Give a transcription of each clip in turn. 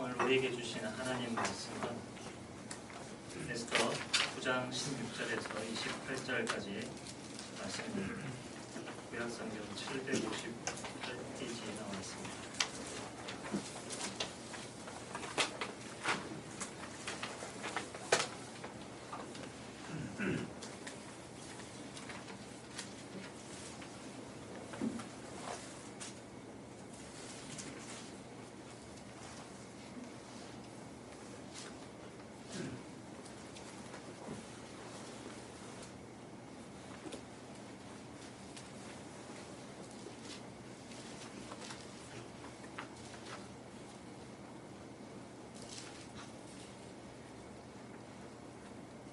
오늘 우리에게 주신 하나님 말씀은 에스더 9장 16절에서 28절까지 말씀입니다. 구약성경 750페이지에 나와 있습니다.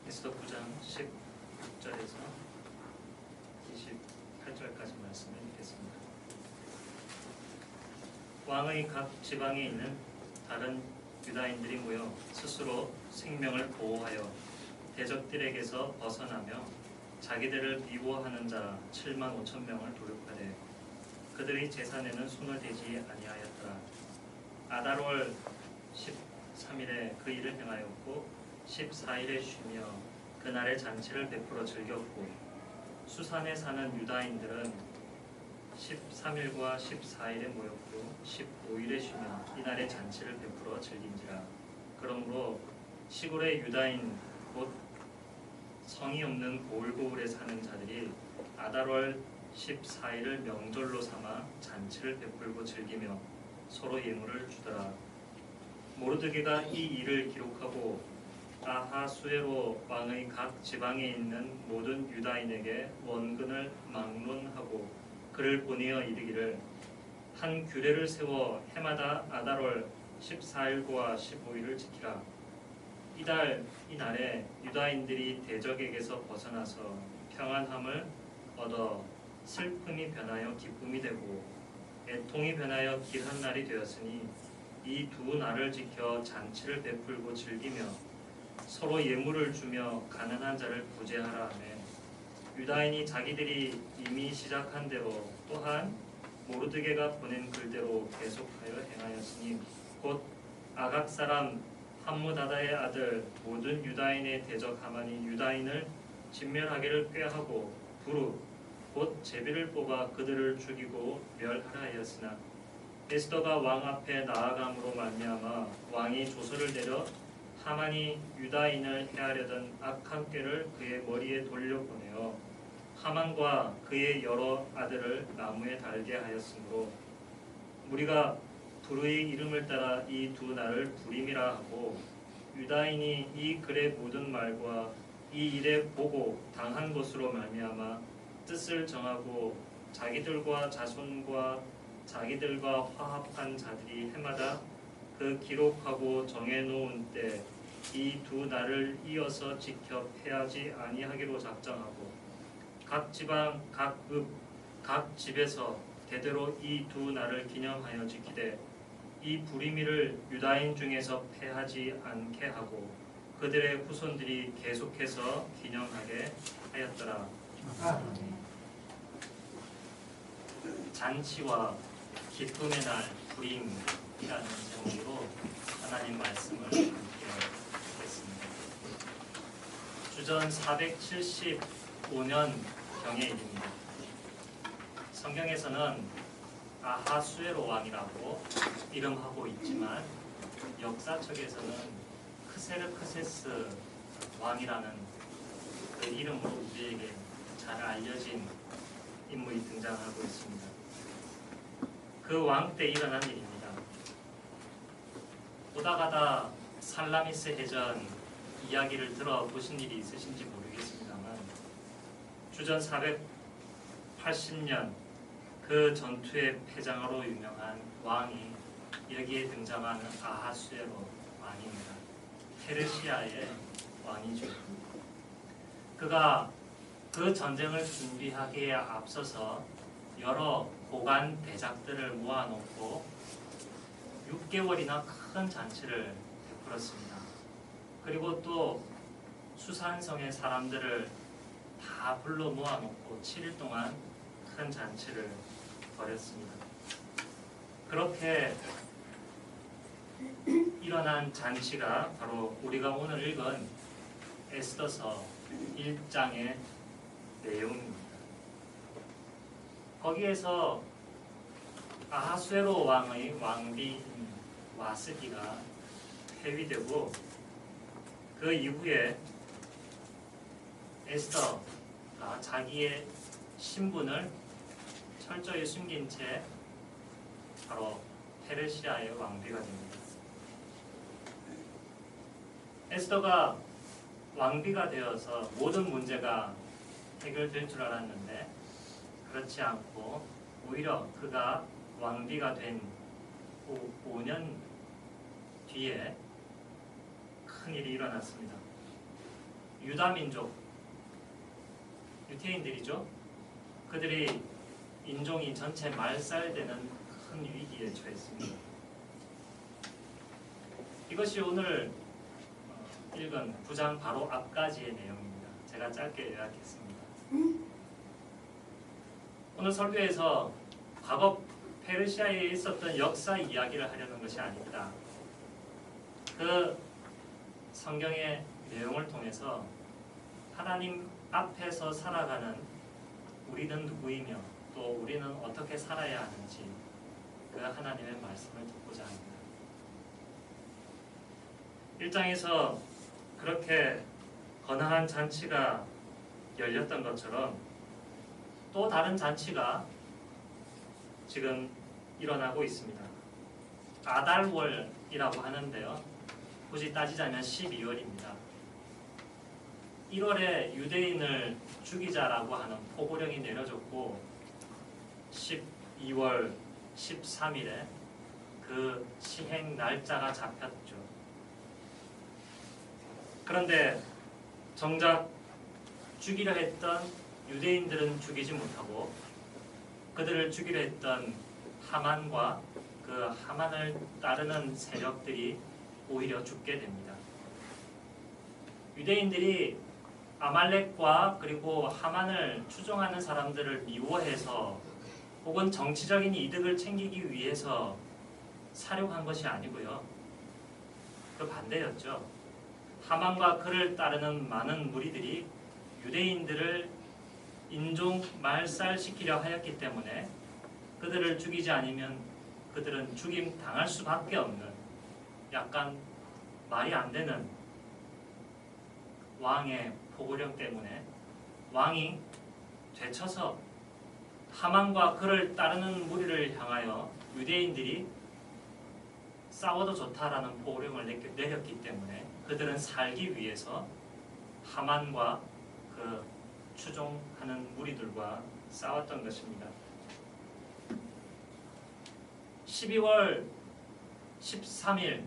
에스더 9장 10절에서 28절까지 말씀을 읽겠습니다. 왕의 각 지방에 있는 다른 유다인들이 모여 스스로 생명을 보호하여 대적들에게서 벗어나며 자기들을 미워하는 자 7만 5천 명을 도륙하되 그들의 재산에는 손을 대지 아니하였더라. 아달월 13일에 그 일을 행하였고 14일에 쉬며 그날의 잔치를 베풀어 즐겼고 수산에 사는 유다인들은 13일과 14일에 모였고 15일에 쉬며 이날의 잔치를 베풀어 즐긴지라. 그러므로 시골의 유다인 곧 성이 없는 고을고을에 사는 자들이 아달월 14일을 명절로 삼아 잔치를 베풀고 즐기며 서로 예물을 주더라. 모르드게가 이 일을 기록하고 아하수에로 왕의 각 지방에 있는 모든 유다인에게 원근을 막론하고 그를 보내어 이르기를 한 규례를 세워 해마다 아달월 14일과 15일을 지키라. 이날에 유다인들이 대적에게서 벗어나서 평안함을 얻어 슬픔이 변하여 기쁨이 되고 애통이 변하여 길한 날이 되었으니 이 두 날을 지켜 잔치를 베풀고 즐기며 서로 예물을 주며 가난한 자를 구제하라 하며 유다인이 자기들이 이미 시작한 대로 또한 모르드게가 보낸 글대로 계속하여 행하였으니 곧 아각 사람 함무다다의 아들 모든 유다인의 대적 하만이 유다인을 진멸하기를 꾀하고 두루 곧 제비를 뽑아 그들을 죽이고 멸하라 하였으나 에스더가 왕 앞에 나아감으로 말미암아 왕이 조서를 내려 하만이 유다인을 해하려던 악한 꾀를 그의 머리에 돌려보내어 하만과 그의 여러 아들을 나무에 달게 하였으므로 무리가 부르의 이름을 따라 이 두 날을 부림이라 하고 유다인이 이 글의 모든 말과 이 일에 보고 당한 것으로 말미암아 뜻을 정하고 자기들과 자손과 자기들과 화합한 자들이 해마다 그 기록하고 정해놓은 때 이 두 날을 이어서 지켜 패하지 아니하기로 작정하고 각 지방 각 집에서 대대로 이 두 날을 기념하여 지키되 이 부리미를 유다인 중에서 패하지 않게 하고 그들의 후손들이 계속해서 기념하게 하였더라. 잔치와 기쁨의 날 부림이라는 제목으로 하나님 말씀을 함께 하겠습니다. 주전 475년경의 일입니다. 성경에서는 아하수에로 왕이라고 이름하고 있지만 역사책에서는 크세르크세스 왕이라는 그 이름으로 우리에게 잘 알려진 인물이 등장하고 있습니다. 그 왕 때 일어난 일입니다. 오다가다 살라미스 해전 이야기를 들어보신 일이 있으신지 모르겠습니다만 주전 480년 그 전투의 패장으로 유명한 왕이 여기에 등장하는 아하수에로 왕입니다. 페르시아의 왕이죠. 그가 그 전쟁을 준비하기에 앞서서 여러 고관 대작들을 모아놓고 6개월이나 큰 잔치를 베풀었습니다. 그리고 또 수산성의 사람들을 다 불러 모아놓고 7일 동안 큰 잔치를 벌였습니다. 그렇게 건강한 잔치가 바로 우리가 오늘 읽은 에스더서 1장의 내용입니다. 거기에서 아하수에로 왕의 왕비인 와스디가 폐위되고 그 이후에 에스더가 자기의 신분을 철저히 숨긴 채 바로 페르시아의 왕비가 됩니다. 에스더가 왕비가 되어서 모든 문제가 해결될 줄 알았는데 그렇지 않고 오히려 그가 왕비가 된 5년 뒤에 큰일이 일어났습니다. 유다민족, 유태인들이죠. 그들이 인종이 전체 말살되는 큰 위기에 처했습니다. 이것이 오늘 읽은 9장 바로 앞까지의 내용입니다. 제가 짧게 요약했습니다. 오늘 설교에서 과거 페르시아에 있었던 역사 이야기를 하려는 것이 아닙니다. 그 성경의 내용을 통해서 하나님 앞에서 살아가는 우리는 누구이며 또 우리는 어떻게 살아야 하는지 그 하나님의 말씀을 듣고자 합니다. 1장에서 그렇게 거나한 잔치가 열렸던 것처럼 또 다른 잔치가 지금 일어나고 있습니다. 아달월이라고 하는데요. 굳이 따지자면 12월입니다. 1월에 유대인을 죽이자라고 하는 포고령이 내려졌고 12월 13일에 그 시행 날짜가 잡혔죠. 그런데 정작 죽이려 했던 유대인들은 죽이지 못하고 그들을 죽이려 했던 하만과 그 하만을 따르는 세력들이 오히려 죽게 됩니다. 유대인들이 아말렉과 그리고 하만을 추종하는 사람들을 미워해서 혹은 정치적인 이득을 챙기기 위해서 사륙한 것이 아니고요. 그 반대였죠. 하만과 그를 따르는 많은 무리들이 유대인들을 인종 말살시키려 하였기 때문에 그들을 죽이지 않으면 그들은 죽임 당할 수밖에 없는 약간 말이 안 되는 왕의 포고령 때문에 왕이 되쳐서 하만과 그를 따르는 무리를 향하여 유대인들이 싸워도 좋다라는 포고령을 내렸기 때문에 그들은 살기 위해서 하만과 그 추종하는 무리들과 싸웠던 것입니다. 12월 13일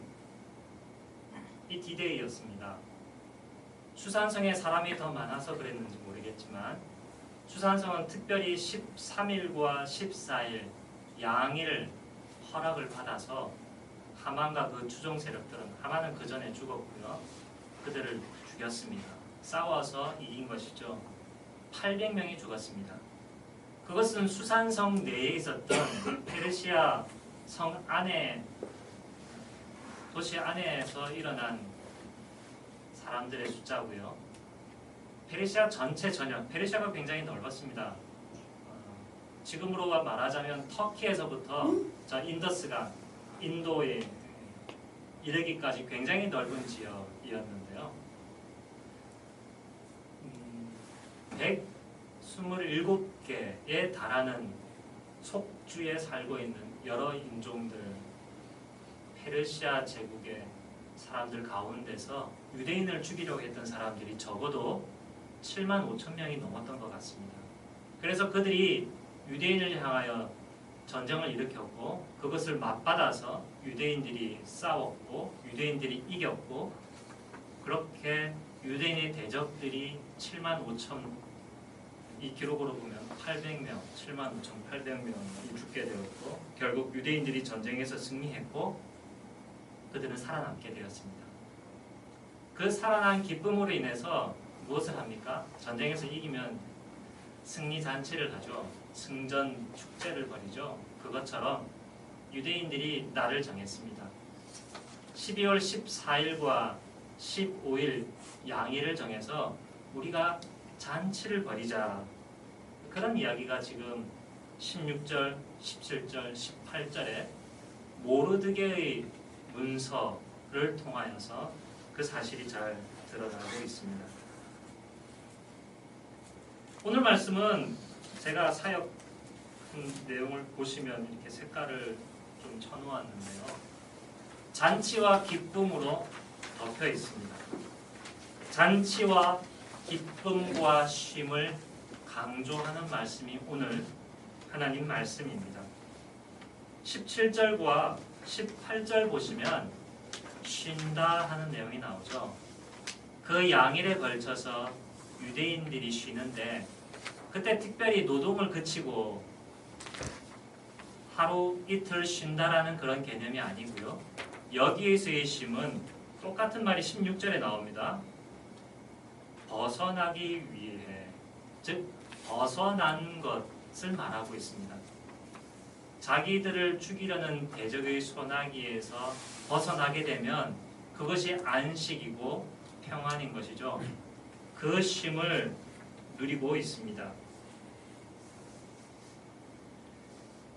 이 디데이였습니다. 수산성에 사람이 더 많아서 그랬는지 모르겠지만 수산성은 특별히 13일과 14일 양일 허락을 받아서 하만과 그 추종 세력들은 하만은 그 전에 죽었고요. 그들을 죽였습니다. 싸워서 이긴 것이죠. 800명이 죽었습니다. 그것은 수산성 내에 있었던 페르시아 성 안에 도시 안에서 일어난 사람들의 숫자고요. 페르시아 전체 전역, 페르시아가 굉장히 넓었습니다. 지금으로 말하자면 터키에서부터 저 인더스강, 인도에 이르기까지 굉장히 넓은 지역이었는데요. 127개에 달하는 속주에 살고 있는 여러 인종들, 페르시아 제국의 사람들 가운데서 유대인을 죽이려고 했던 사람들이 적어도 7만 5천 명이 넘었던 것 같습니다. 그래서 그들이 유대인을 향하여 전쟁을 일으켰고 그것을 맞받아서 유대인들이 싸웠고 유대인들이 이겼고 그렇게 유대인의 대적들이 7만 5천 이 기록으로 보면 800명, 7만 5,800명이 죽게 되었고 결국 유대인들이 전쟁에서 승리했고 그들은 살아남게 되었습니다. 그 살아난 기쁨으로 인해서 무엇을 합니까? 전쟁에서 이기면 승리 잔치를 하죠. 승전 축제를 벌이죠. 그것처럼 유대인들이 날을 정했습니다. 12월 14일과 15일 양일을 정해서 우리가 잔치를 벌이자. 그런 이야기가 지금 16절, 17절, 18절에 모르드게의 문서를 통하여서 그 사실이 잘 드러나고 있습니다. 오늘 말씀은 제가 사역 내용을 보시면 이렇게 색깔을 좀 쳐놓았는데요. 잔치와 기쁨으로 덮여 있습니다. 잔치와 기쁨과 쉼을 강조하는 말씀이 오늘 하나님 말씀입니다. 17절과 18절 보시면 쉰다 하는 내용이 나오죠. 그 양일에 걸쳐서 유대인들이 쉬는데 그때 특별히 노동을 그치고 하루 이틀 쉰다라는 그런 개념이 아니고요. 여기에서의 쉼은 똑같은 말이 16절에 나옵니다. 벗어나기 위해, 즉 벗어난 것을 말하고 있습니다. 자기들을 죽이려는 대적의 소나기에서 벗어나게 되면 그것이 안식이고 평안인 것이죠. 그 쉼을 누리고 있습니다.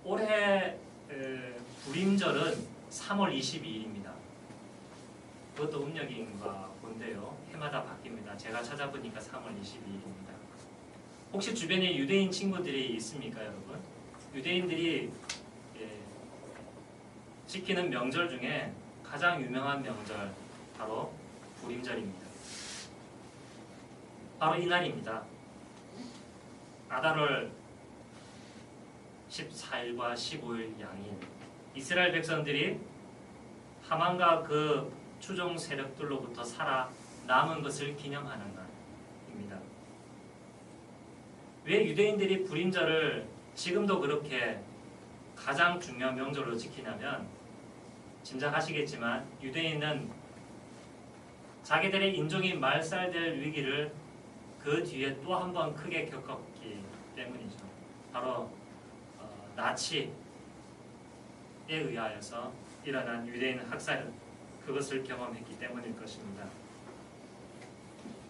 올해 불임절은 3월 22일입니다. 그것도 음력인가 본데요. 해마다 바뀝니다. 제가 찾아보니까 3월 22일입니다. 혹시 주변에 유대인 친구들이 있습니까, 여러분? 유대인들이 지키는 명절 중에 가장 유명한 명절 바로 불임절입니다. 바로 이날입니다. 아달월 14일과 15일 양일, 이스라엘 백성들이 하만과 그 추종 세력들로부터 살아남은 것을 기념하는 날입니다. 왜 유대인들이 불임절을 지금도 그렇게 가장 중요한 명절로 지키냐면, 짐작하시겠지만 유대인은 자기들의 인종이 말살될 위기를 그 뒤에 또 한 번 크게 겪었기 때문이죠. 바로 나치에 의하여서 일어난 유대인 학살, 그것을 경험했기 때문일 것입니다.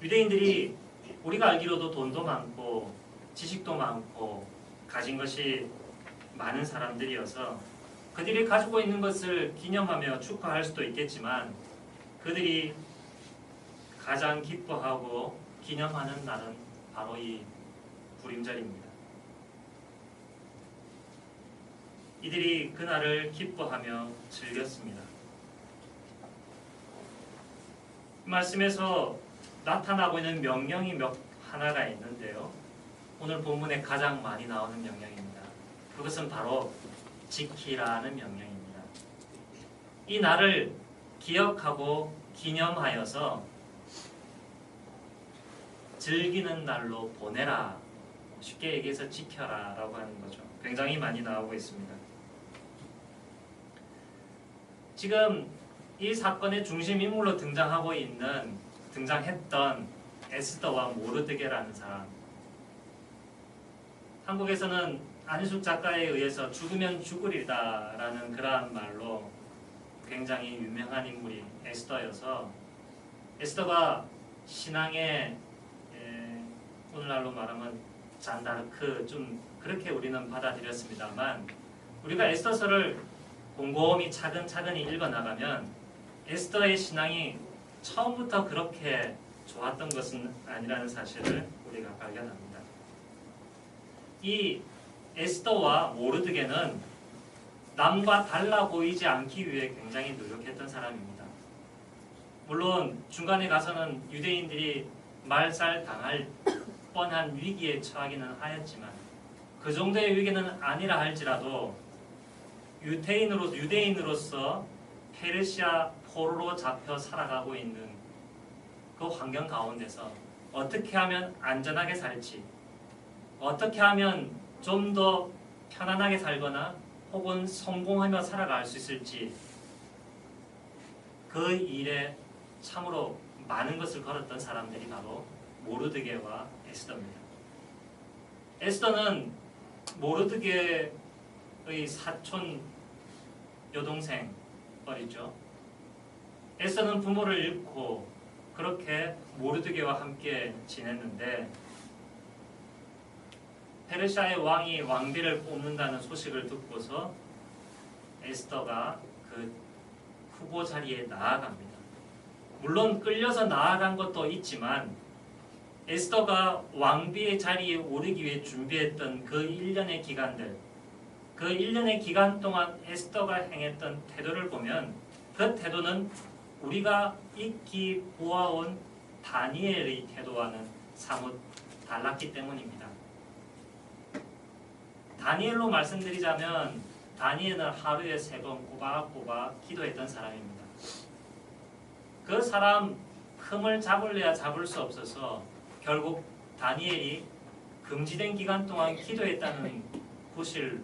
유대인들이 우리가 알기로도 돈도 많고 지식도 많고 가진 것이 많은 사람들이어서 그들이 가지고 있는 것을 기념하며 축하할 수도 있겠지만 그들이 가장 기뻐하고 기념하는 날은 바로 이 불임절입니다. 이들이 그날을 기뻐하며 즐겼습니다. 말씀에서 나타나고 있는 명령이 몇 하나가 있는데요. 오늘 본문에 가장 많이 나오는 명령입니다. 그것은 바로 지키라는 명령입니다. 이 날을 기억하고 기념하여서 즐기는 날로 보내라. 쉽게 얘기해서 지켜라 라고 하는 거죠. 굉장히 많이 나오고 있습니다. 지금 이 사건의 중심 인물로 등장했던 에스더와 모르드게라는 사람, 한국에서는 안희숙 작가에 의해서 죽으면 죽으리다라는 그러한 말로 굉장히 유명한 인물이 에스더여서, 에스더가 신앙의 오늘날로 말하면 잔다르크, 좀 그렇게 우리는 받아들였습니다만, 우리가 에스더서를 곰곰이 차근차근히 읽어나가면 에스더의 신앙이 처음부터 그렇게 좋았던 것은 아니라는 사실을 우리가 발견합니다. 이 에스더와 모르드게는 남과 달라 보이지 않기 위해 굉장히 노력했던 사람입니다. 물론 중간에 가서는 유대인들이 말살당할 뻔한 위기에 처하기는 하였지만 그 정도의 위기는 아니라 할지라도 유대인으로서 페르시아 포로로 잡혀 살아가고 있는 그 환경 가운데서 어떻게 하면 안전하게 살지, 어떻게 하면 좀 더 편안하게 살거나 혹은 성공하며 살아갈 수 있을지, 그 일에 참으로 많은 것을 걸었던 사람들이 바로 모르드게와 에스더입니다. 에스더는 모르드게의 사촌 여동생 뻘이죠. 에스더는 부모를 잃고 그렇게 모르드게와 함께 지냈는데 페르시아의 왕이 왕비를 뽑는다는 소식을 듣고서 에스더가 그 후보 자리에 나아갑니다. 물론 끌려서 나아간 것도 있지만 에스더가 왕비의 자리에 오르기 위해 준비했던 그 1년의 기간들, 그 1년의 기간 동안 에스더가 행했던 태도를 보면 그 태도는 우리가 익히 보아온 다니엘의 태도와는 사뭇 달랐기 때문입니다. 다니엘로 말씀드리자면 다니엘은 하루에 3번 꼬박꼬박 기도했던 사람입니다. 그 사람 흠을 잡을래야 잡을 수 없어서 결국 다니엘이 금지된 기간 동안 기도했다는 구실,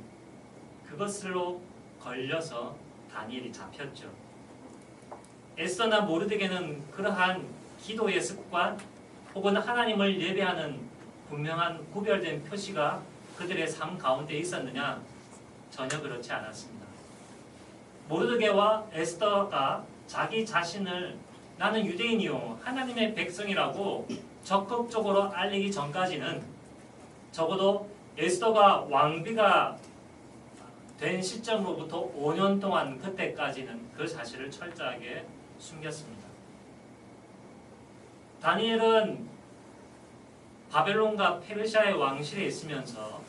그것으로 걸려서 다니엘이 잡혔죠. 에스더나 모르드게는 그러한 기도의 습관 혹은 하나님을 예배하는 분명한 구별된 표시가 그들의 삶 가운데 있었느냐? 전혀 그렇지 않았습니다. 모르드게와 에스더가 자기 자신을 나는 유대인이요 하나님의 백성이라고 적극적으로 알리기 전까지는 적어도 에스더가 왕비가 된 시점으로부터 5년 동안 그때까지는 그 사실을 철저하게 숨겼습니다. 다니엘은 바벨론과 페르시아의 왕실에 있으면서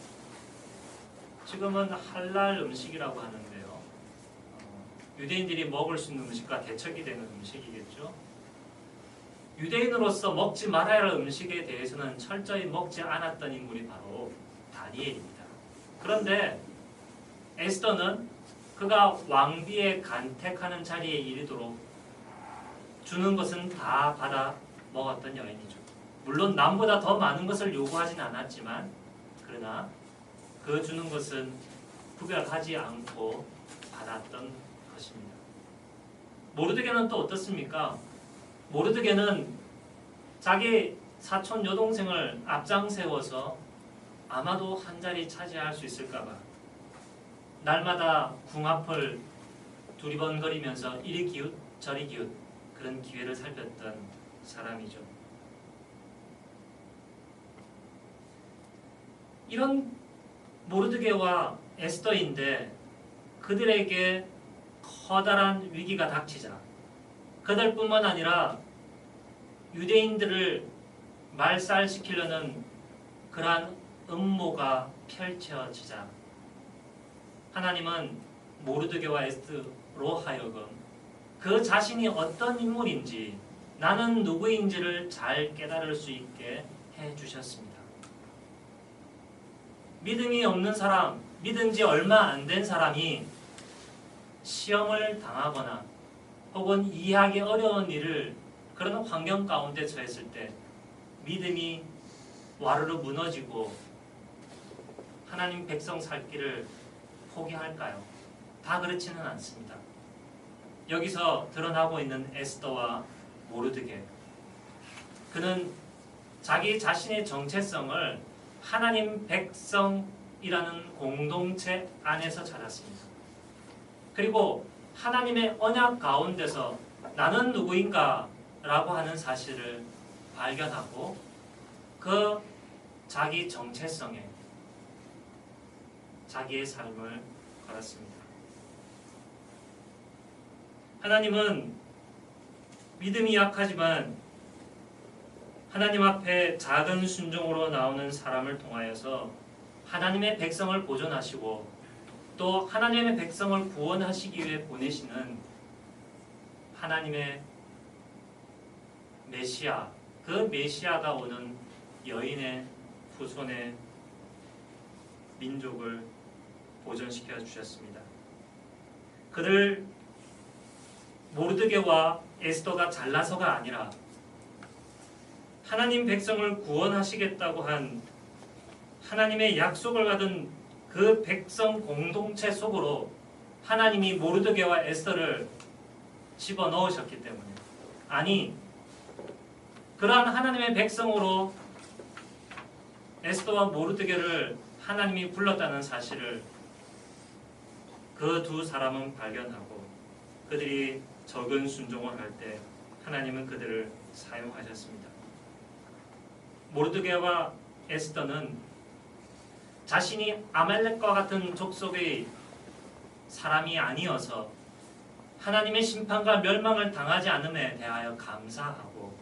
지금은 할랄 음식이라고 하는데요. 유대인들이 먹을 수 있는 음식과 대척이 되는 음식이겠죠. 유대인으로서 먹지 말아야 할 음식에 대해서는 철저히 먹지 않았던 인물이 바로 다니엘입니다. 그런데 에스더는 그가 왕비에 간택하는 자리에 이르도록 주는 것은 다 받아 먹었던 여인이죠. 물론 남보다 더 많은 것을 요구하진 않았지만 그러나 그 주는 것은 구별하지 않고 받았던 것입니다. 모르드게는 또 어떻습니까? 모르드게는 자기 사촌 여동생을 앞장 세워서 아마도 한 자리 차지할 수 있을까봐 날마다 궁 앞을 두리번거리면서 이리 기웃 저리 기웃 그런 기회를 살폈던 사람이죠. 이런 모르드게와 에스더인데 그들에게 커다란 위기가 닥치자 그들뿐만 아니라 유대인들을 말살시키려는 그러한 음모가 펼쳐지자 하나님은 모르드게와 에스더로 하여금 그 자신이 어떤 인물인지 나는 누구인지를 잘 깨달을 수 있게 해주셨습니다. 믿음이 없는 사람, 믿은 지 얼마 안 된 사람이 시험을 당하거나 혹은 이해하기 어려운 일을 그런 환경 가운데 처했을 때 믿음이 와르르 무너지고 하나님 백성 살 길을 포기할까요? 다 그렇지는 않습니다. 여기서 드러나고 있는 에스더와 모르드게, 그는 자기 자신의 정체성을 하나님 백성이라는 공동체 안에서 찾았습니다. 그리고 하나님의 언약 가운데서 나는 누구인가 라고 하는 사실을 발견하고 그 자기 정체성에 자기의 삶을 걸었습니다. 하나님은 믿음이 약하지만 하나님 앞에 작은 순종으로 나오는 사람을 통하여서 하나님의 백성을 보존하시고 또 하나님의 백성을 구원하시기 위해 보내시는 하나님의 메시아, 그 메시아가 오는 여인의 후손의 민족을 보존시켜 주셨습니다. 그들 모르드게와 에스더가 잘나서가 아니라 하나님 백성을 구원하시겠다고 한 하나님의 약속을 받은 그 백성 공동체 속으로 하나님이 모르드게와 에스더를 집어넣으셨기 때문에, 아니 그러한 하나님의 백성으로 에스더와 모르드게를 하나님이 불렀다는 사실을 그 두 사람은 발견하고 그들이 적은 순종을 할 때 하나님은 그들을 사용하셨습니다. 모르드게와 에스더는 자신이 아말렉과 같은 족속의 사람이 아니어서 하나님의 심판과 멸망을 당하지 않음에 대하여 감사하고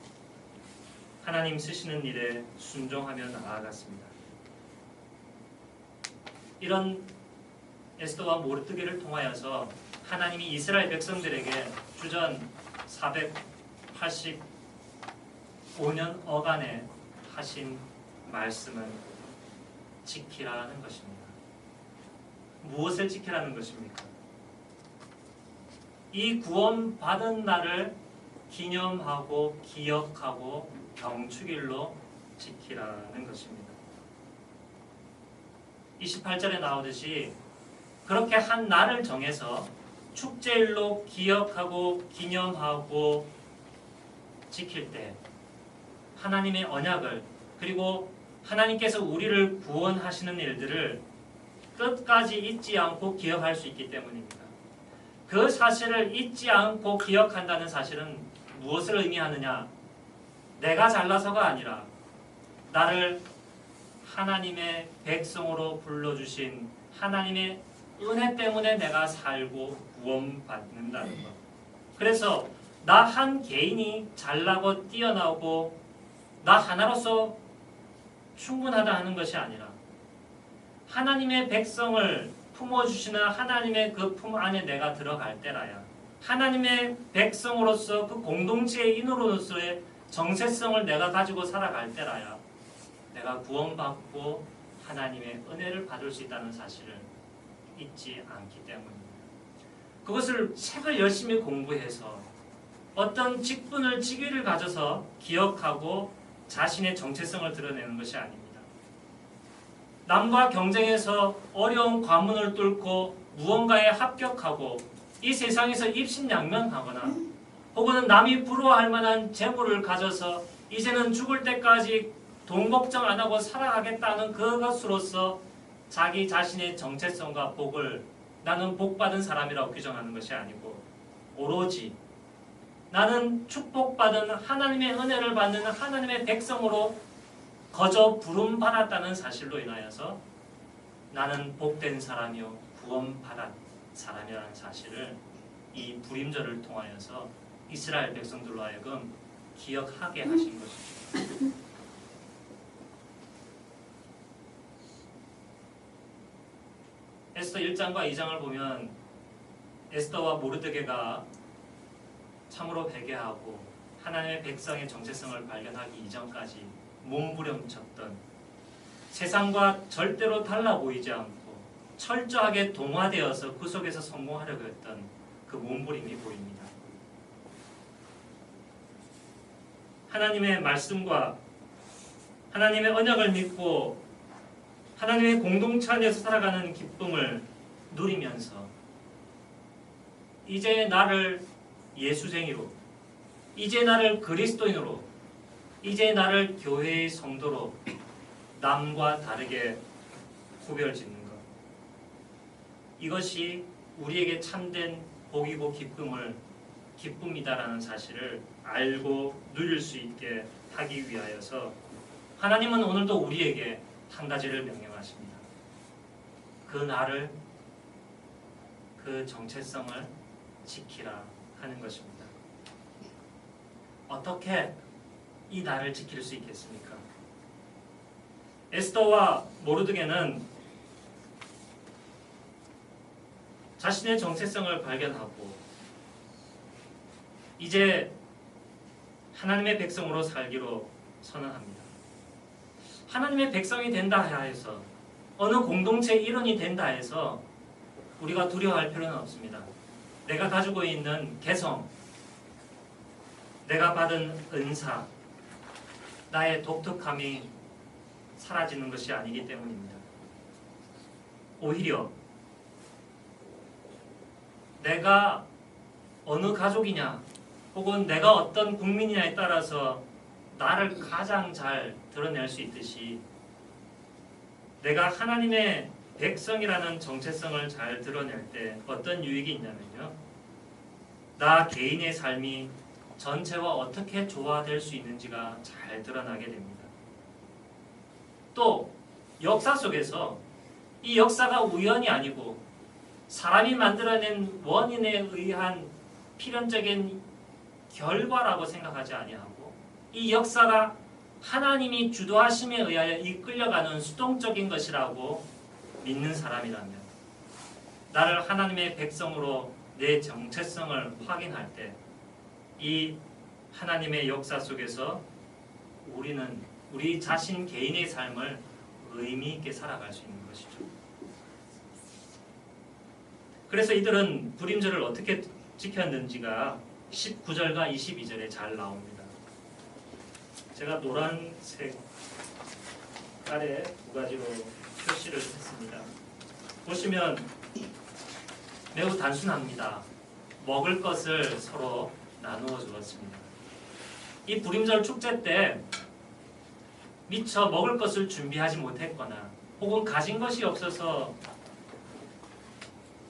하나님 쓰시는 일에 순종하며 나아갔습니다. 이런 에스더와 모르드게를 통하여서 하나님이 이스라엘 백성들에게 주전 485년 어간에 하신 말씀은 지키라는 것입니다. 무엇을 지키라는 것입니까? 이 구원받은 날을 기념하고 기억하고 경축일로 지키라는 것입니다. 28절에 나오듯이 그렇게 한 날을 정해서 축제일로 기억하고 기념하고 지킬 때 하나님의 언약을 그리고 하나님께서 우리를 구원하시는 일들을 끝까지 잊지 않고 기억할 수 있기 때문입니다. 그 사실을 잊지 않고 기억한다는 사실은 무엇을 의미하느냐? 내가 잘나서가 아니라 나를 하나님의 백성으로 불러주신 하나님의 은혜 때문에 내가 살고 구원받는다는 것. 그래서 나 한 개인이 잘나고 뛰어나고 나 하나로서 충분하다 하는 것이 아니라 하나님의 백성을 품어주시는 하나님의 그 품 안에 내가 들어갈 때라야 하나님의 백성으로서 그 공동체의 인으로서의 정체성을 내가 가지고 살아갈 때라야 내가 구원받고 하나님의 은혜를 받을 수 있다는 사실을 잊지 않기 때문입니다. 그것을 책을 열심히 공부해서 어떤 직분을 직위를 가져서 기억하고 자신의 정체성을 드러내는 것이 아닙니다. 남과 경쟁해서 어려운 관문을 뚫고 무언가에 합격하고 이 세상에서 입신양명하거나 혹은 남이 부러워할 만한 재물을 가져서 이제는 죽을 때까지 돈 걱정 안 하고 살아가겠다는 그것으로서 자기 자신의 정체성과 복을 나는 복받은 사람이라고 규정하는 것이 아니고 오로지 나는 축복받은 하나님의 은혜를 받는 하나님의 백성으로 거저 부름받았다는 사실로 인하여서 나는 복된 사람이요 구원받은 사람이라는 사실을 이 불임절을 통하여서 이스라엘 백성들로 하여금 기억하게 하신 것입니다. 에스더 1장과 2장을 보면 에스더와 모르드게가 참으로 회개하고 하나님의 백성의 정체성을 발견하기 이전까지 몸부림쳤던 세상과 절대로 달라 보이지 않고 철저하게 동화되어서 그 속에서 성공하려고 했던 그 몸부림이 보입니다. 하나님의 말씀과 하나님의 언약을 믿고 하나님의 공동체 안에서 살아가는 기쁨을 누리면서 이제 나를 예수쟁이로, 이제 나를 그리스도인으로, 이제 나를 교회의 성도로 남과 다르게 구별짓는 것. 이것이 우리에게 참된 복이고 기쁨이다라는 사실을 알고 누릴 수 있게 하기 위하여서 하나님은 오늘도 우리에게 한 가지를 명령하십니다. 그 나를, 그 정체성을 지키라 하는 것입니다. 어떻게 이 나를 지킬 수 있겠습니까? 에스더와 모르드게는 자신의 정체성을 발견하고 이제 하나님의 백성으로 살기로 선언합니다. 하나님의 백성이 된다 해서 어느 공동체의 일원이 된다 해서 우리가 두려워할 필요는 없습니다. 내가 가지고 있는 개성, 내가 받은 은사, 나의 독특함이 사라지는 것이 아니기 때문입니다. 오히려 내가 어느 가족이냐 혹은 내가 어떤 국민이냐에 따라서 나를 가장 잘 드러낼 수 있듯이 내가 하나님의 백성이라는 정체성을 잘 드러낼 때 어떤 유익이 있냐면요. 나 개인의 삶이 전체와 어떻게 조화될 수 있는지가 잘 드러나게 됩니다. 또 역사 속에서 이 역사가 우연이 아니고 사람이 만들어낸 원인에 의한 필연적인 결과라고 생각하지 아니하고 이 역사가 하나님이 주도하심에 의하여 이끌려가는 수동적인 것이라고 믿는 사람이라면 나를 하나님의 백성으로 내 정체성을 확인할 때 이 하나님의 역사 속에서 우리는 우리 자신 개인의 삶을 의미 있게 살아갈 수 있는 것이죠. 그래서 이들은 불임절을 어떻게 지켰는지가 19절과 22절에 잘 나옵니다. 제가 노란색 아래 두 가지로 표시를 했습니다. 보시면 매우 단순합니다. 먹을 것을 서로 나누어 주었습니다. 이 불임절 축제 때 미처 먹을 것을 준비하지 못했거나 혹은 가진 것이 없어서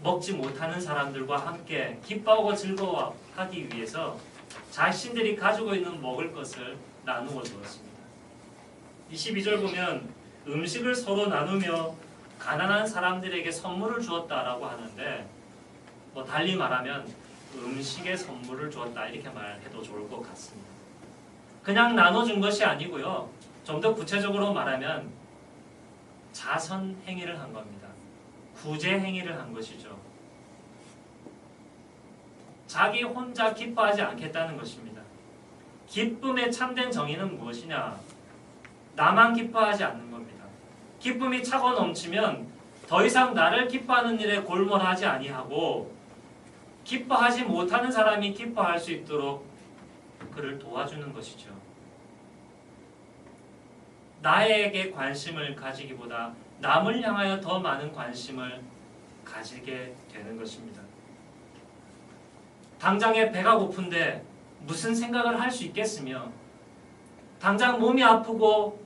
먹지 못하는 사람들과 함께 기뻐하고 즐거워하기 위해서 자신들이 가지고 있는 먹을 것을 나누어 주었습니다. 22절 보면 음식을 서로 나누며 가난한 사람들에게 선물을 주었다라고 하는데 달리 말하면 음식의 선물을 주었다 이렇게 말해도 좋을 것 같습니다. 그냥 나눠준 것이 아니고요. 좀 더 구체적으로 말하면 자선 행위를 한 겁니다. 구제 행위를 한 것이죠. 자기 혼자 기뻐하지 않겠다는 것입니다. 기쁨의 참된 정의는 무엇이냐? 나만 기뻐하지 않는 겁니다. 기쁨이 차고 넘치면 더 이상 나를 기뻐하는 일에 골몰하지 아니하고 기뻐하지 못하는 사람이 기뻐할 수 있도록 그를 도와주는 것이죠. 나에게 관심을 가지기보다 남을 향하여 더 많은 관심을 가지게 되는 것입니다. 당장에 배가 고픈데 무슨 생각을 할 수 있겠으며 당장 몸이 아프고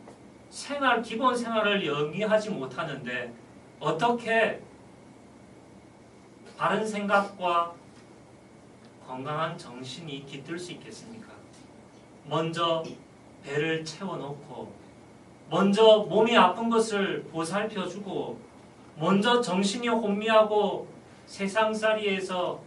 기본 생활을 영위하지 못하는데 어떻게 바른 생각과 건강한 정신이 깃들 수 있겠습니까? 먼저 배를 채워놓고 먼저 몸이 아픈 것을 보살펴주고 먼저 정신이 혼미하고 세상살이에서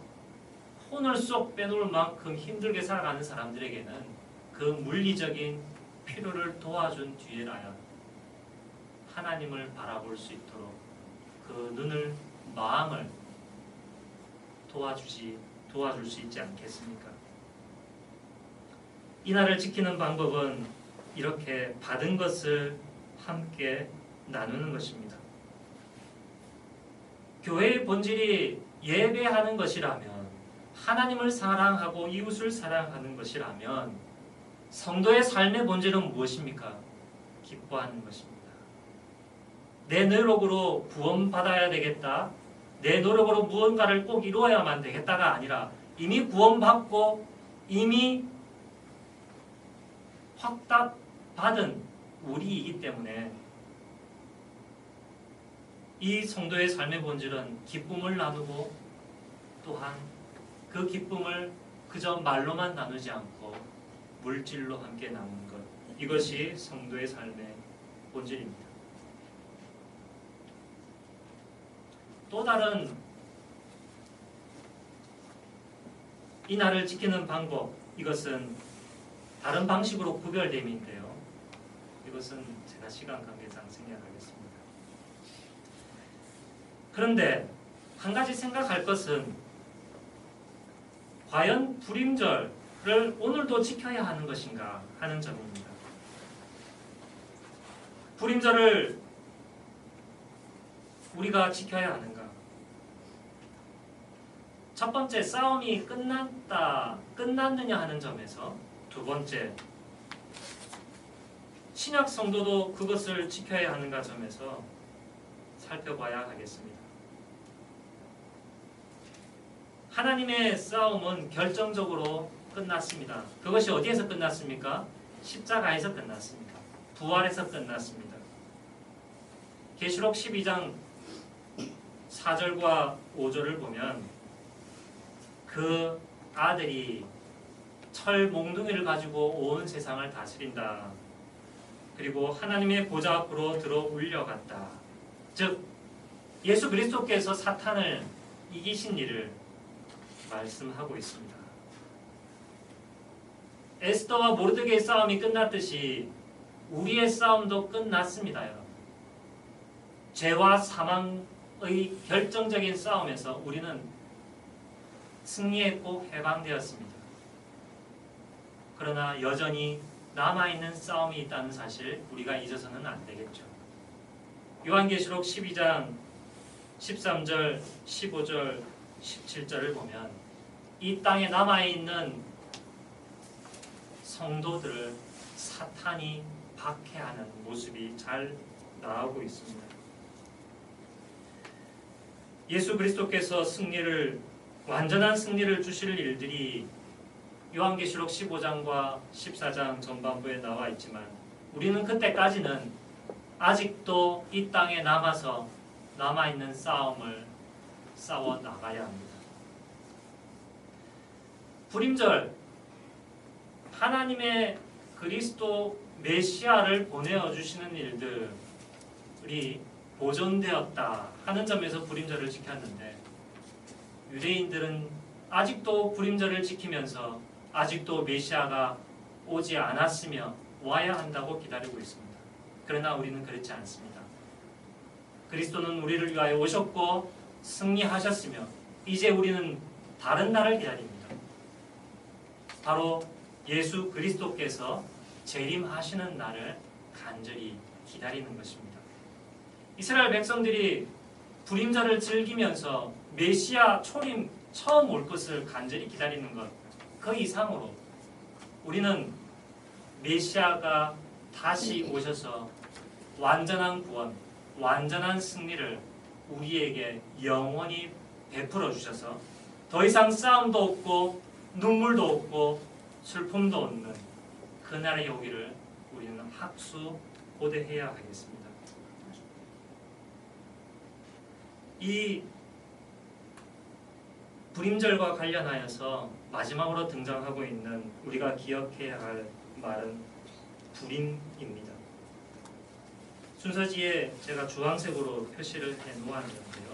혼을 쏙 빼놓을 만큼 힘들게 살아가는 사람들에게는 그 물리적인 필요를 도와준 뒤에라야 하나님을 바라볼 수 있도록 그 눈을 마음을 도와줄 수 있지 않겠습니까? 이날을 지키는 방법은 이렇게 받은 것을 함께 나누는 것입니다. 교회의 본질이 예배하는 것이라면 하나님을 사랑하고 이웃을 사랑하는 것이라면 성도의 삶의 본질은 무엇입니까? 기뻐하는 것입니다. 내 노력으로 구원받아야 되겠다. 내 노력으로 무언가를 꼭 이루어야만 되겠다가 아니라 이미 구원받고 이미 확답받은 우리이기 때문에 이 성도의 삶의 본질은 기쁨을 나누고 또한 그 기쁨을 그저 말로만 나누지 않고 물질로 함께 나누는 것, 이것이 성도의 삶의 본질입니다. 또 다른 이 날을 지키는 방법, 이것은 다른 방식으로 구별됨인데요. 이것은 제가 시간 관계상 생략하겠습니다. 그런데 한 가지 생각할 것은 과연 불임절을 오늘도 지켜야 하는 것인가 하는 점입니다. 불임절을 우리가 지켜야 하는가? 첫 번째, 싸움이 끝났느냐 하는 점에서, 두 번째, 신약 성도도 그것을 지켜야 하는가 점에서 살펴봐야 하겠습니다. 하나님의 싸움은 결정적으로 끝났습니다. 그것이 어디에서 끝났습니까? 십자가에서 끝났습니다. 부활에서 끝났습니다. 계시록 12장 4절과 5절을 보면 그 아들이 철 몽둥이를 가지고 온 세상을 다스린다. 그리고 하나님의 보좌 앞으로 들어 올려갔다. 즉 예수 그리스도께서 사탄을 이기신 일을 말씀하고 있습니다. 에스더와 모르드게의 싸움이 끝났듯이 우리의 싸움도 끝났습니다. 여러분. 죄와 사망의 결정적인 싸움에서 우리는 승리했고 해방되었습니다. 그러나 여전히 남아있는 싸움이 있다는 사실 우리가 잊어서는 안 되겠죠. 요한계시록 12장 13절, 15절, 17절을 보면 이 땅에 남아있는 성도들을 사탄이 박해하는 모습이 잘 나오고 있습니다. 예수 그리스도께서 완전한 승리를 주실 일들이 요한계시록 15장과 14장 전반부에 나와 있지만 우리는 그때까지는 아직도 이 땅에 남아있는 싸움을 싸워 나가야 합니다. 불임절, 하나님의 그리스도 메시아를 보내어 주시는 일들이 보존되었다 하는 점에서 불임절을 지켰는데 유대인들은 아직도 불임절을 지키면서 아직도 메시아가 오지 않았으며 와야 한다고 기다리고 있습니다. 그러나 우리는 그렇지 않습니다. 그리스도는 우리를 위하여 오셨고 승리하셨으며 이제 우리는 다른 날을 기다립니다. 바로 예수 그리스도께서 재림하시는 날을 간절히 기다리는 것입니다. 이스라엘 백성들이 불임절을 즐기면서 메시아 초림 처음 올 것을 간절히 기다리는 것, 그 이상으로 우리는 메시아가 다시 오셔서 완전한 구원, 완전한 승리를 우리에게 영원히 베풀어 주셔서 더 이상 싸움도 없고 눈물도 없고 슬픔도 없는 그날의 오기를 우리는 학수고대해야 하겠습니다. 이 불임절과 관련하여서 마지막으로 등장하고 있는 우리가 기억해야 할 말은 불임입니다. 순서지에 제가 주황색으로 표시를 해 놓았는데요.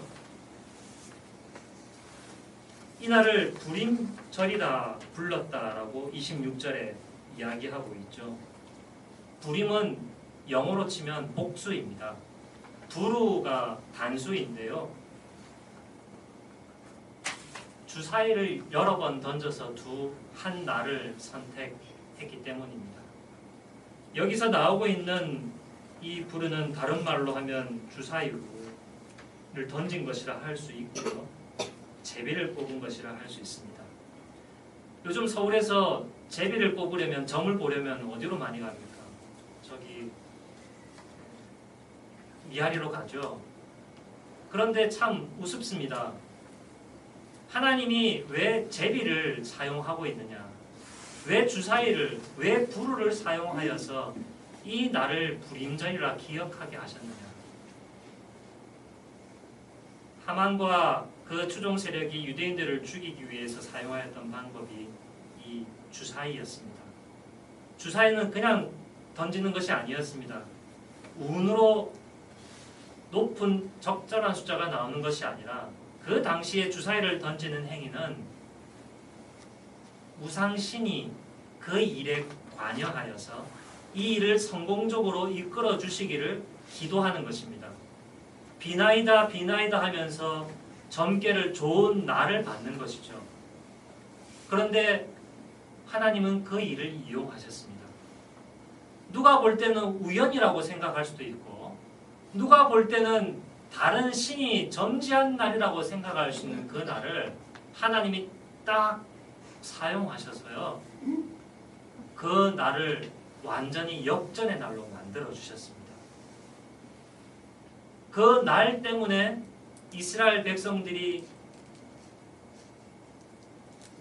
이날을 불임절이라 불렀다라고 26절에 이야기하고 있죠. 불임은 영어로 치면 복수입니다. 부루가 단수인데요. 주사위를 여러 번 던져서 한 날을 선택했기 때문입니다. 여기서 나오고 있는 이 부르는 다른 말로 하면 주사위를 던진 것이라 할 수 있고요. 제비를 뽑은 것이라 할 수 있습니다. 요즘 서울에서 제비를 뽑으려면, 점을 보려면 어디로 많이 갑니까? 저기 미아리로 가죠. 그런데 참 우습습니다. 하나님이 왜 제비를 사용하고 있느냐? 왜 주사위를, 왜 부루를 사용하여서 이 날을 불임절이라 기억하게 하셨느냐? 하만과 그 추종 세력이 유대인들을 죽이기 위해서 사용하였던 방법이 이 주사위였습니다. 주사위는 그냥 던지는 것이 아니었습니다. 운으로 높은 적절한 숫자가 나오는 것이 아니라 그 당시에 주사위를 던지는 행위는 무상신이 그 일에 관여하여서 이 일을 성공적으로 이끌어 주시기를 기도하는 것입니다. 비나이다 비나이다 하면서 점괘를 좋은 날을 받는 것이죠. 그런데 하나님은 그 일을 이용하셨습니다. 누가 볼 때는 우연이라고 생각할 수도 있고 누가 볼 때는 다른 신이 점지한 날이라고 생각할 수 있는 그 날을 하나님이 딱 사용하셔서요. 그 날을 완전히 역전의 날로 만들어 주셨습니다. 그 날 때문에 이스라엘 백성들이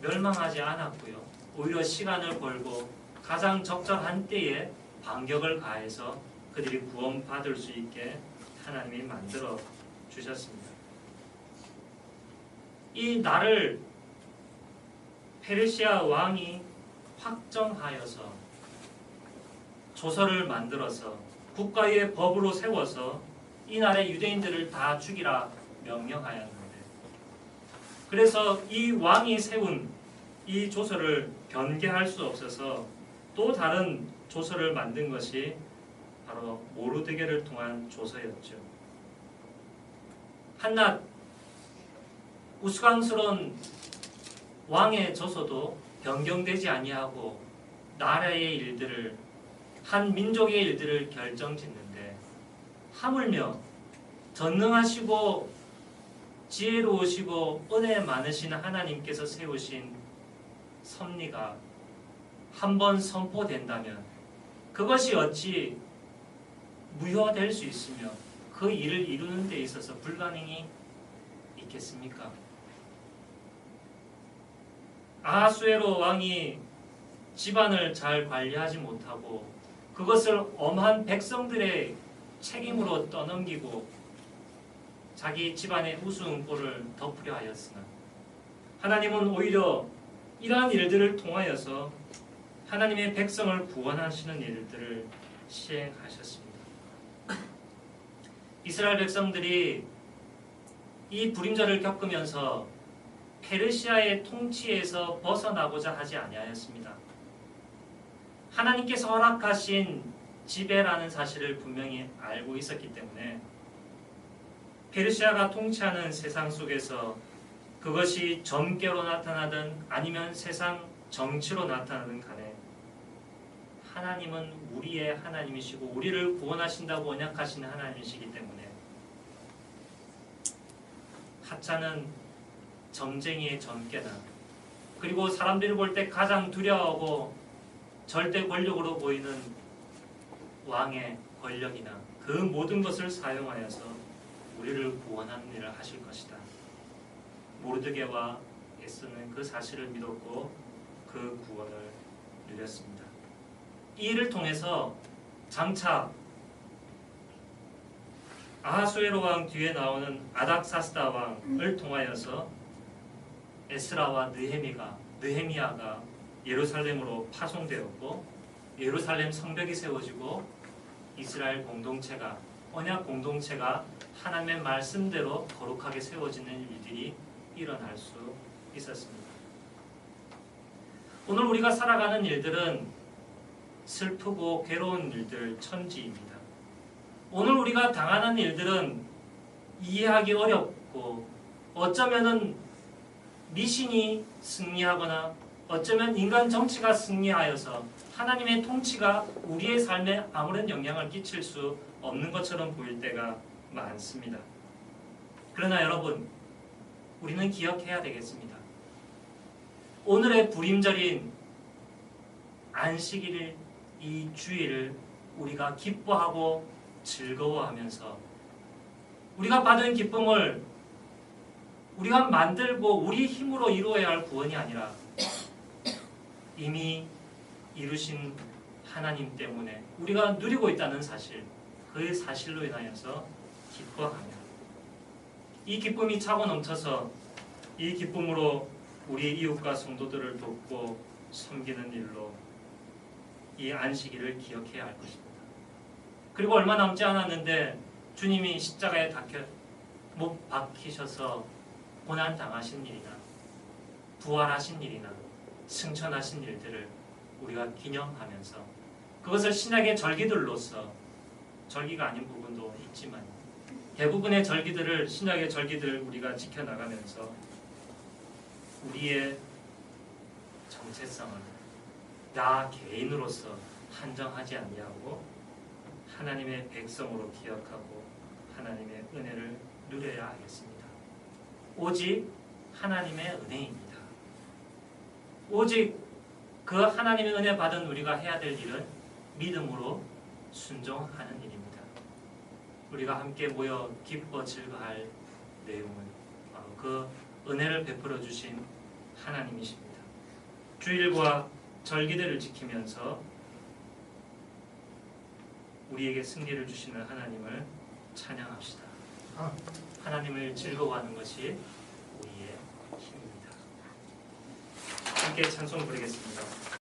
멸망하지 않았고요. 오히려 시간을 벌고 가장 적절한 때에 반격을 가해서 그들이 구원받을 수 있게 하나님이 만들어 주셨습니다. 이 날을 페르시아 왕이 확정하여서 조서를 만들어서 국가의 법으로 세워서 이날의 유대인들을 다 죽이라 명령하였는데, 그래서 이 왕이 세운 이 조서를 변개할 수 없어서 또 다른 조서를 만든 것이 바로 모르드게를 통한 조서였죠. 한낱 우스꽝스러운 왕의 조서도 변경되지 아니하고 나라의 일들을, 한 민족의 일들을 결정짓는데, 하물며 전능하시고 지혜로우시고 은혜 많으신 하나님께서 세우신 섭리가 한번 선포된다면 그것이 어찌 무효될 수 있으며 그 일을 이루는 데 있어서 불가능이 있겠습니까? 아하수에로 왕이 집안을 잘 관리하지 못하고 그것을 엄한 백성들의 책임으로 떠넘기고 자기 집안의 우스운꼴을 덮으려 하였으나, 하나님은 오히려 이러한 일들을 통하여서 하나님의 백성을 구원하시는 일들을 시행하셨습니다. 이스라엘 백성들이 이 불임절을 겪으면서 페르시아의 통치에서 벗어나고자 하지 아니하였습니다. 하나님께서 허락하신 지배라는 사실을 분명히 알고 있었기 때문에 페르시아가 통치하는 세상 속에서 그것이 점괘로 나타나든 아니면 세상 정치로 나타나든 간에 하나님은 우리의 하나님이시고 우리를 구원하신다고 언약하시는 하나님이시기 때문에 하찮은 점쟁이의 점괘나, 그리고 사람들이 볼 때 가장 두려워하고 절대 권력으로 보이는 왕의 권력이나 그 모든 것을 사용하여서 우리를 구원하는 일을 하실 것이다. 모르드게와 에스더는 그 사실을 믿었고 그 구원을 누렸습니다. 이 일을 통해서 장차 아하수에로 왕 뒤에 나오는 아닥사스다 왕을 통하여서 에스라와 느헤미야가 예루살렘으로 파송되었고, 예루살렘 성벽이 세워지고 이스라엘 공동체가, 언약 공동체가 하나님의 말씀대로 거룩하게 세워지는 일들이 일어날 수 있었습니다. 오늘 우리가 살아가는 일들은 슬프고 괴로운 일들 천지입니다. 오늘 우리가 당하는 일들은 이해하기 어렵고 어쩌면은 미신이 승리하거나 어쩌면 인간 정치가 승리하여서 하나님의 통치가 우리의 삶에 아무런 영향을 끼칠 수 없는 것처럼 보일 때가 많습니다. 그러나 여러분, 우리는 기억해야 되겠습니다. 오늘의 불임절인 안식일, 이 주일을 우리가 기뻐하고 즐거워하면서 우리가 받은 기쁨을 우리가 만들고 우리 힘으로 이루어야 할 구원이 아니라 이미 이루신 하나님 때문에 우리가 누리고 있다는 사실, 그 사실로 인하여서 기뻐하며 이 기쁨이 차고 넘쳐서 이 기쁨으로 우리 이웃과 성도들을 돕고 섬기는 일로 이 안식일을 기억해야 할 것입니다. 그리고 얼마 남지 않았는데 주님이 십자가에 못 박히셔서 고난당하신 일이나 부활하신 일이나 승천하신 일들을 우리가 기념하면서 그것을 신약의 절기들로서, 절기가 아닌 부분도 있지만 대부분의 절기들을, 신약의 절기들을 우리가 지켜나가면서 우리의 정체성을 나 개인으로서 한정하지 아니하고 하나님의 백성으로 기억하고 하나님의 은혜를 누려야 하겠습니다. 오직 하나님의 은혜입니다. 오직 그 하나님의 은혜 받은 우리가 해야 될 일은 믿음으로 순종하는 일입니다. 우리가 함께 모여 기뻐 즐거워할 내용은 바로 그 은혜를 베풀어 주신 하나님이십니다. 주일과 절기들을 지키면서 우리에게 승리를 주시는 하나님을 찬양합시다. 하나님을 즐거워하는 것이 우리의 힘입니다. 함께 찬송 부르겠습니다.